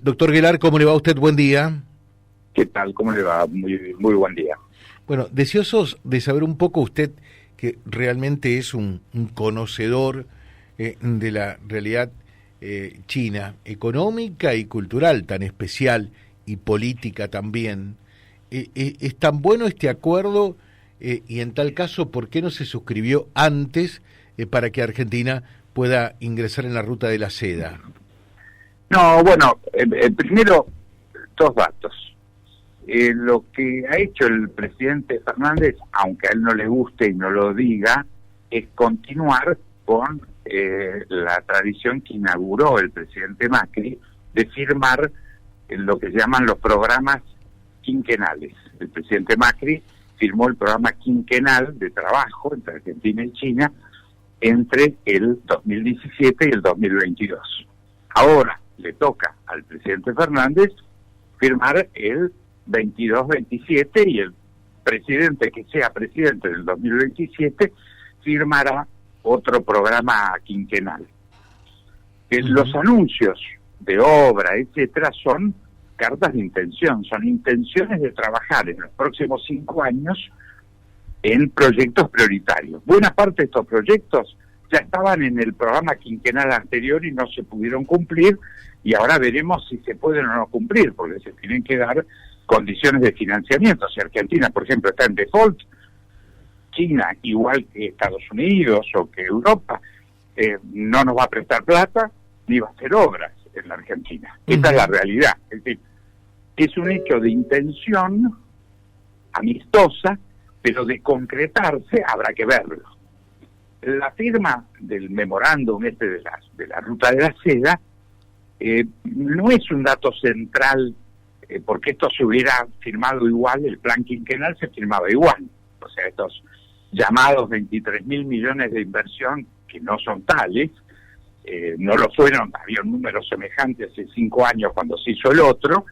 Doctor Guelar, ¿cómo le va a usted? Buen día. ¿Qué tal? ¿Cómo le va? Muy buen día. Bueno, deseosos de saber un poco usted, que realmente es un conocedor de la realidad china, económica y cultural tan especial, y política también. ¿Es tan bueno este acuerdo? Y en tal caso, ¿por qué no se suscribió antes para que Argentina pueda ingresar en la ruta de la seda? No, bueno, primero, dos datos. Lo que ha hecho el presidente Fernández, aunque a él no le guste y no lo diga, es continuar con la tradición que inauguró el presidente Macri de firmar lo que se llaman los programas quinquenales. El presidente Macri firmó el programa quinquenal de trabajo entre Argentina y China entre el 2017 y el 2022. Ahora le toca al presidente Fernández firmar el 22-27 y el presidente que sea presidente del 2027 firmará otro programa quinquenal. Los anuncios de obra, etcétera, son cartas de intención, son intenciones de trabajar en los próximos 5 años en proyectos prioritarios. Buena parte de estos proyectos ya estaban en el programa quinquenal anterior y no se pudieron cumplir, y ahora veremos si se pueden o no cumplir, porque se tienen que dar condiciones de financiamiento. Si Argentina, por ejemplo, está en default, China, igual que Estados Unidos o que Europa, no nos va a prestar plata ni va a hacer obras en la Argentina. Esta es la realidad. Es decir, es un hecho de intención amistosa, pero de concretarse habrá que verlo. La firma del memorándum de la ruta de la seda no es un dato central, porque esto se hubiera firmado igual, el plan quinquenal se firmaba igual. O sea, estos llamados 23.000 millones de inversión, que no son tales, no lo fueron, había un número semejante hace 5 años cuando se hizo el otro,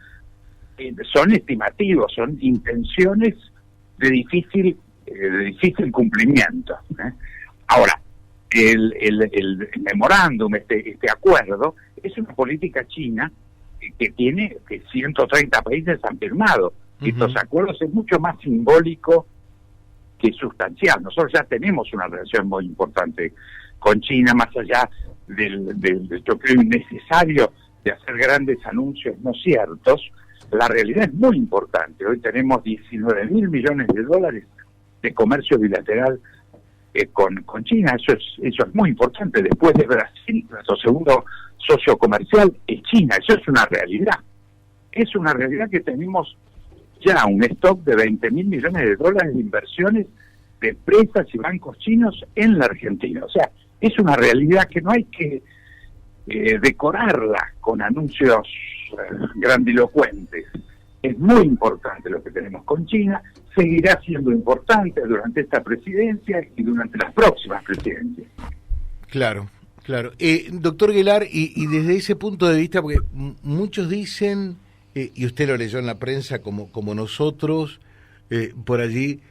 son estimativos, son intenciones de difícil cumplimiento. Ahora, el memorándum, este acuerdo, es una política china que 130 países han firmado. Estos acuerdos es mucho más simbólico que sustancial. Nosotros ya tenemos una relación muy importante con China, más allá del yo creo innecesario de hacer grandes anuncios no ciertos. La realidad es muy importante. Hoy tenemos 19.000 millones de dólares de comercio bilateral con China. Eso es muy importante. Después de Brasil, nuestro segundo socio comercial es China. Eso es una realidad. Es una realidad que tenemos ya un stock de 20.000 millones de dólares de inversiones de empresas y bancos chinos en la Argentina. O sea, es una realidad que no hay que decorarla con anuncios grandilocuentes. Es muy importante lo que tenemos con China, seguirá siendo importante durante esta presidencia y durante las próximas presidencias. Claro. Doctor Guelar, y desde ese punto de vista, porque muchos dicen, y usted lo leyó en la prensa como nosotros, por allí,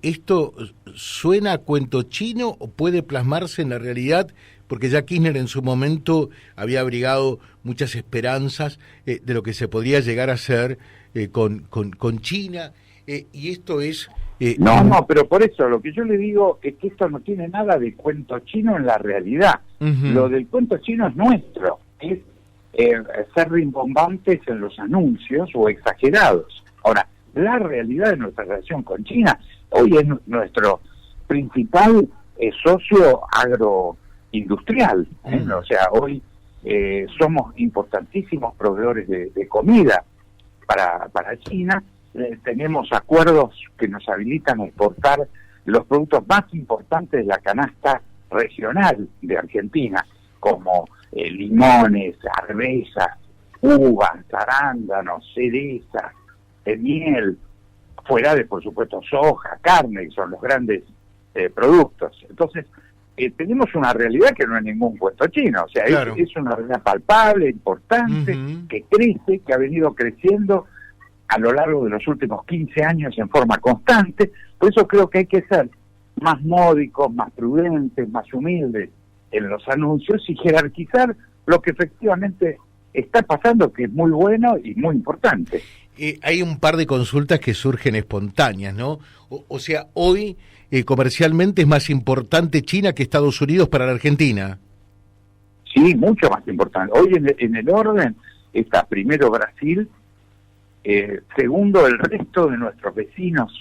¿esto suena a cuento chino o puede plasmarse en la realidad? Porque ya Kirchner en su momento había abrigado muchas esperanzas de lo que se podía llegar a hacer con China, y esto es... No, pero por eso lo que yo le digo es que esto no tiene nada de cuento chino en la realidad. Lo del cuento chino es nuestro, es ser rimbombantes en los anuncios o exagerados. Ahora, la realidad de nuestra relación con China hoy es nuestro principal socio agroindustrial. O sea, hoy somos importantísimos proveedores de comida para China. Tenemos acuerdos que nos habilitan a exportar los productos más importantes de la canasta regional de Argentina, como limones, arvezas, uvas, arándanos, cerezas, miel, fuera de, por supuesto, soja, carne, que son los grandes productos. Entonces, tenemos una realidad que no es ningún cuento chino. O sea, claro, es una realidad palpable, importante, que crece, que ha venido creciendo a lo largo de los últimos 15 años en forma constante. Por eso creo que hay que ser más módicos, más prudentes, más humildes en los anuncios y jerarquizar lo que efectivamente está pasando que es muy bueno y muy importante. Hay un par de consultas que surgen espontáneas, ¿no? O sea, hoy comercialmente es más importante China que Estados Unidos para la Argentina. Sí, mucho más importante. Hoy en el orden está primero Brasil, segundo el resto de nuestros vecinos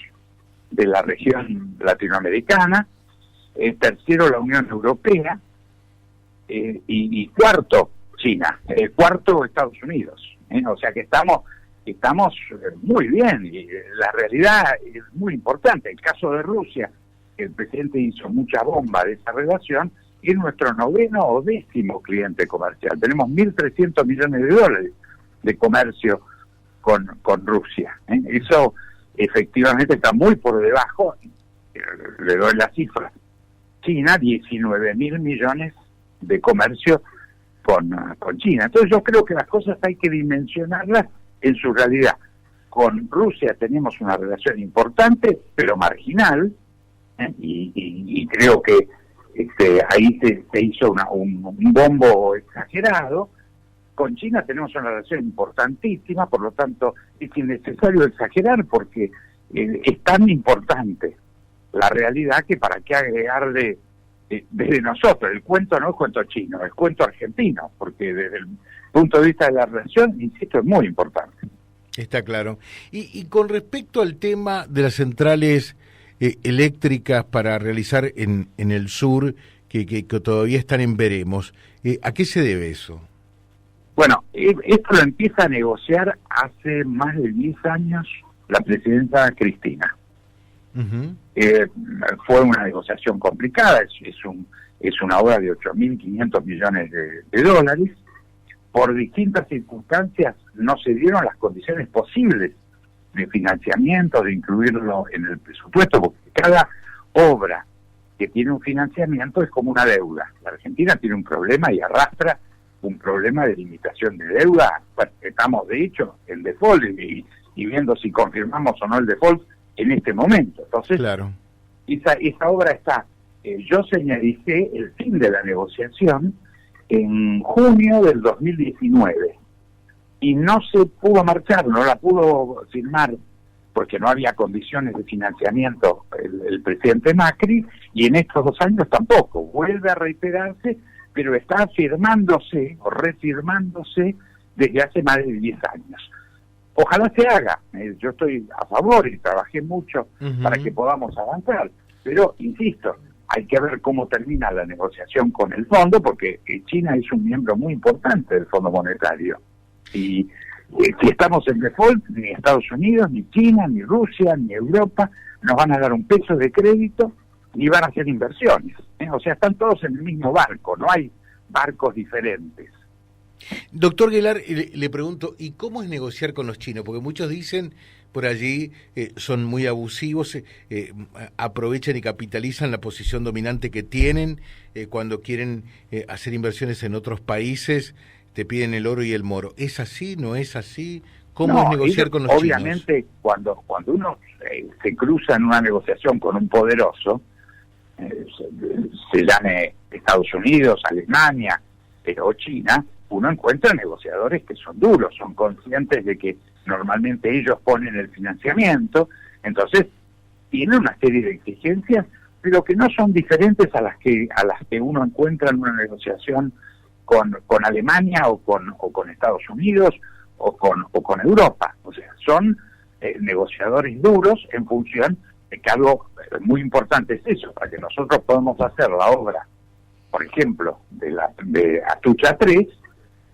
de la región latinoamericana, tercero la Unión Europea, y cuarto China, cuarto Estados Unidos. O sea que estamos muy bien, y la realidad es muy importante. El caso de Rusia, el presidente hizo mucha bomba de esa relación, y es nuestro 9º o 10º cliente comercial. Tenemos 1.300 millones de dólares de comercio con Rusia. Eso efectivamente está muy por debajo, le doy la cifra. China, 19.000 millones de comercio con China. Entonces yo creo que las cosas hay que dimensionarlas en su realidad. Con Rusia tenemos una relación importante, pero marginal, y creo que ahí se hizo un bombo exagerado. Con China tenemos una relación importantísima, por lo tanto es innecesario exagerar porque es tan importante la realidad que para qué agregarle desde nosotros. El cuento no es cuento chino, es cuento argentino, porque desde el punto de vista de la relación, insisto, es muy importante. Está claro. Y con respecto al tema de las centrales eléctricas para realizar en el sur, que todavía están en veremos, ¿a qué se debe eso? Bueno, esto lo empieza a negociar hace más de 10 años la presidenta Cristina. Uh-huh. Fue una negociación complicada, es una obra de 8.500 millones de dólares. Por distintas circunstancias no se dieron las condiciones posibles de financiamiento, de incluirlo en el presupuesto, porque cada obra que tiene un financiamiento es como una deuda. La Argentina tiene un problema y arrastra un problema de limitación de deuda. Bueno, estamos de hecho en default y viendo si confirmamos o no el default en este momento. Entonces, claro, esa obra está, yo señalicé el fin de la negociación en junio del 2019 y no se pudo marchar, no la pudo firmar porque no había condiciones de financiamiento el presidente Macri, y en estos 2 años tampoco. Vuelve a reiterarse, pero está firmándose o refirmándose desde hace más de 10 años. Ojalá se haga, yo estoy a favor y trabajé mucho para que podamos avanzar, pero insisto, hay que ver cómo termina la negociación con el fondo, porque China es un miembro muy importante del Fondo Monetario, y si estamos en default, ni Estados Unidos, ni China, ni Rusia, ni Europa nos van a dar un peso de crédito, ni van a hacer inversiones, o sea, están todos en el mismo barco, no hay barcos diferentes. Doctor Guelar, le pregunto, ¿y cómo es negociar con los chinos? Porque muchos dicen por allí, son muy abusivos, aprovechan y capitalizan la posición dominante que tienen, cuando quieren hacer inversiones en otros países, te piden el oro y el moro. ¿Es así? ¿No es así? ¿Cómo es negociar con los chinos? Obviamente, cuando uno se cruza en una negociación con un poderoso, se llame Estados Unidos, Alemania, o China, uno encuentra negociadores que son duros, son conscientes de que normalmente ellos ponen el financiamiento, entonces tienen una serie de exigencias, pero que no son diferentes a las que uno encuentra en una negociación con Alemania o con Estados Unidos o con Europa. O sea, son negociadores duros en función de que algo muy importante es eso, para que nosotros podamos hacer la obra, por ejemplo, de Atucha 3,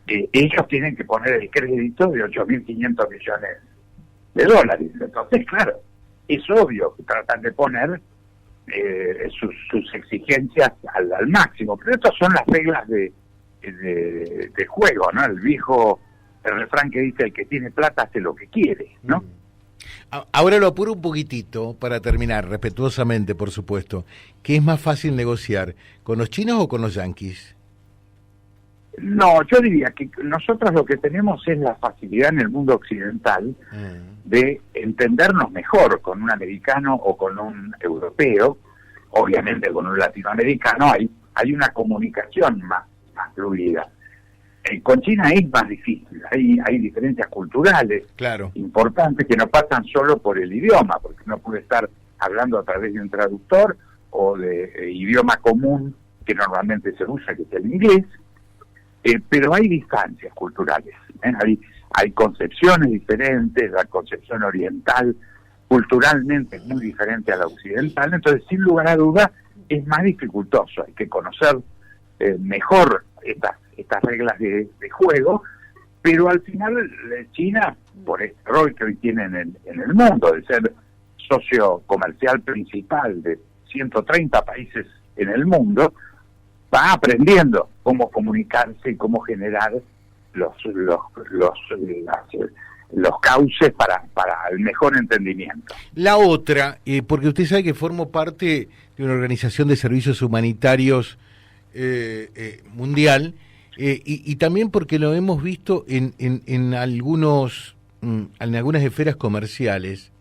ellos tienen que poner el crédito de 8.500 millones de dólares. Entonces, claro, es obvio que tratan de poner sus exigencias al máximo, pero estas son las reglas de juego, ¿no? El refrán que dice: el que tiene plata hace lo que quiere, ¿no? Ahora lo apuro un poquitito para terminar, respetuosamente, por supuesto. ¿Qué es más fácil negociar, con los chinos o con los yanquis? No, yo diría que nosotros lo que tenemos es la facilidad en el mundo occidental de entendernos mejor con un americano o con un europeo. Obviamente con un latinoamericano hay una comunicación más fluida. Con China es más difícil, hay diferencias culturales importantes que no pasan solo por el idioma, porque uno puede estar hablando a través de un traductor o de idioma común que normalmente se usa, que es el inglés, pero hay distancias culturales, hay concepciones diferentes, la concepción oriental culturalmente es muy diferente a la occidental, entonces sin lugar a dudas es más dificultoso, hay que conocer mejor estas reglas de juego, pero al final China, por este rol que hoy tiene en el mundo, de ser socio comercial principal de 130 países en el mundo, va aprendiendo cómo comunicarse y cómo generar los cauces para el mejor entendimiento. La otra, porque usted sabe que formo parte de una organización de servicios humanitarios mundial, y también porque lo hemos visto en algunas esferas comerciales.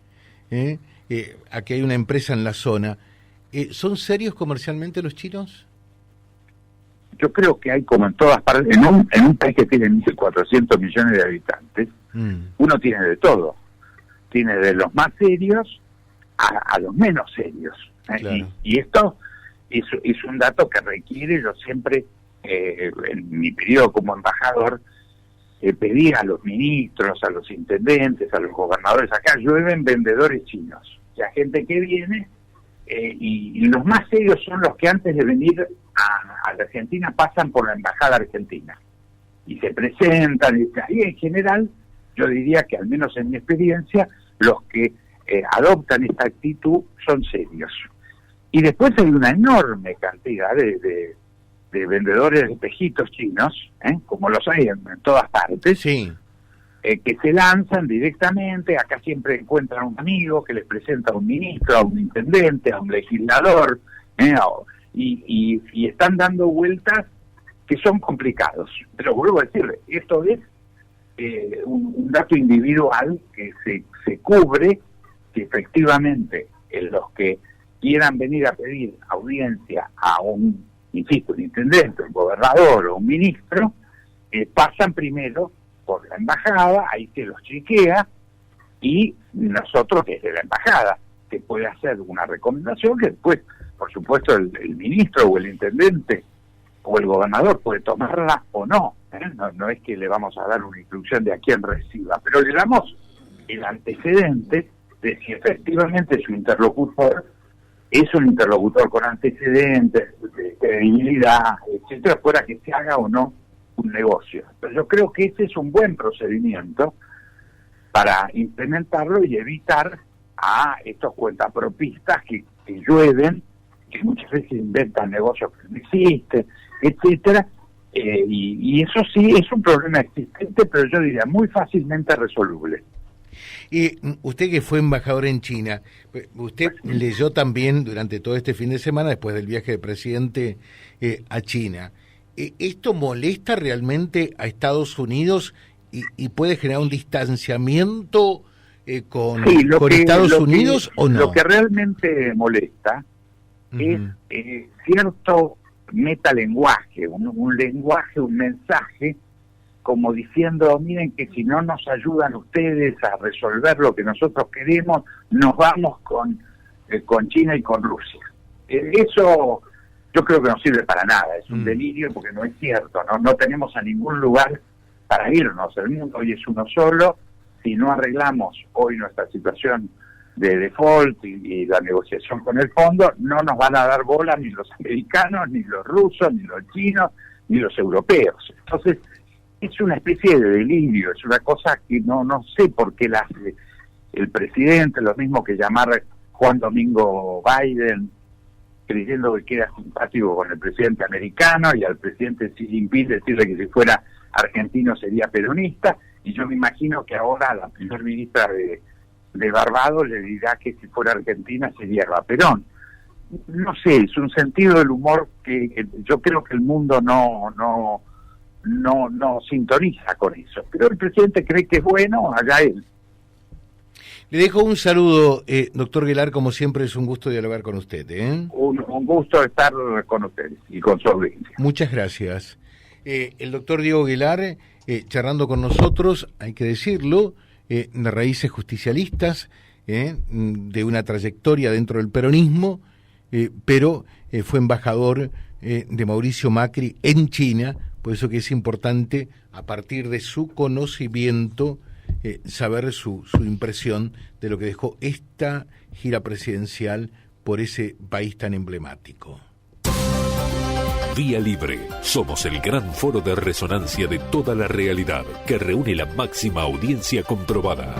Aquí hay una empresa en la zona. ¿Son serios comercialmente los chinos? Yo creo que hay, como en todas partes, en un país que tiene 1.400 millones de habitantes, uno tiene de todo. Tiene de los más serios a los menos serios. Claro. Y esto es un dato que requiere, yo siempre, en mi periodo como embajador, pedí a los ministros, a los intendentes, a los gobernadores, acá llueven vendedores chinos, o sea, gente que viene, y los más serios son los que antes de venir a la Argentina pasan por la embajada argentina, y se presentan, y en general, yo diría que al menos en mi experiencia, los que adoptan esta actitud son serios. Y después hay una enorme cantidad de vendedores de espejitos chinos, como los hay en todas partes, sí, que se lanzan directamente. Acá siempre encuentran a un amigo que les presenta a un ministro, a un intendente, a un legislador, y están dando vueltas que son complicados. Pero vuelvo a decirle, esto es un dato individual que se cubre, que efectivamente los que quieran venir a pedir audiencia a un intendente, un gobernador o un ministro, pasan primero por la embajada, ahí se los chequea, y nosotros desde la embajada se puede hacer una recomendación que después, por supuesto, el ministro o el intendente o el gobernador puede tomarla o no. No es que le vamos a dar una instrucción de a quién reciba, pero le damos el antecedente de si efectivamente su interlocutor es un interlocutor con antecedentes, de credibilidad, etcétera, fuera que se haga o no un negocio. Pero yo creo que ese es un buen procedimiento para implementarlo y evitar a estos cuentapropistas que llueven, que muchas veces inventan negocios que no existen, etcétera, y eso sí es un problema existente, pero yo diría muy fácilmente resoluble. Y usted que fue embajador en China, usted leyó también durante todo este fin de semana, después del viaje del presidente a China. ¿Esto molesta realmente a Estados Unidos y puede generar un distanciamiento con Estados Unidos o no? Lo que realmente molesta es cierto metalenguaje, un lenguaje, un mensaje, como diciendo, miren que si no nos ayudan ustedes a resolver lo que nosotros queremos, nos vamos con China y con Rusia. Eso yo creo que no sirve para nada, es un delirio porque no es cierto, no tenemos a ningún lugar para irnos, el mundo hoy es uno solo, si no arreglamos hoy nuestra situación de default y la negociación con el fondo, no nos van a dar bola ni los americanos, ni los rusos, ni los chinos, ni los europeos. Entonces, es una especie de delirio, es una cosa que no sé por qué la hace el presidente, lo mismo que llamar Juan Domingo Biden, creyendo que queda simpático con el presidente americano, y al presidente Xi Jinping decirle que si fuera argentino sería peronista, y yo me imagino que ahora la primer ministra de Barbados le dirá que si fuera argentina sería Eva Perón. No sé, es un sentido del humor que yo creo que el mundo no sintoniza con eso, pero el presidente cree que es bueno, allá él. Le dejo un saludo, doctor Guelar, como siempre es un gusto dialogar con usted. Un gusto estar con ustedes y con su audiencia. Muchas gracias. El doctor Diego Aguilar, charlando con nosotros, hay que decirlo, de raíces justicialistas, de una trayectoria dentro del peronismo, pero fue embajador de Mauricio Macri en China, por eso que es importante, a partir de su conocimiento, saber su impresión de lo que dejó esta gira presidencial por ese país tan emblemático. Vía Libre. Somos el gran foro de resonancia de toda la realidad que reúne la máxima audiencia comprobada.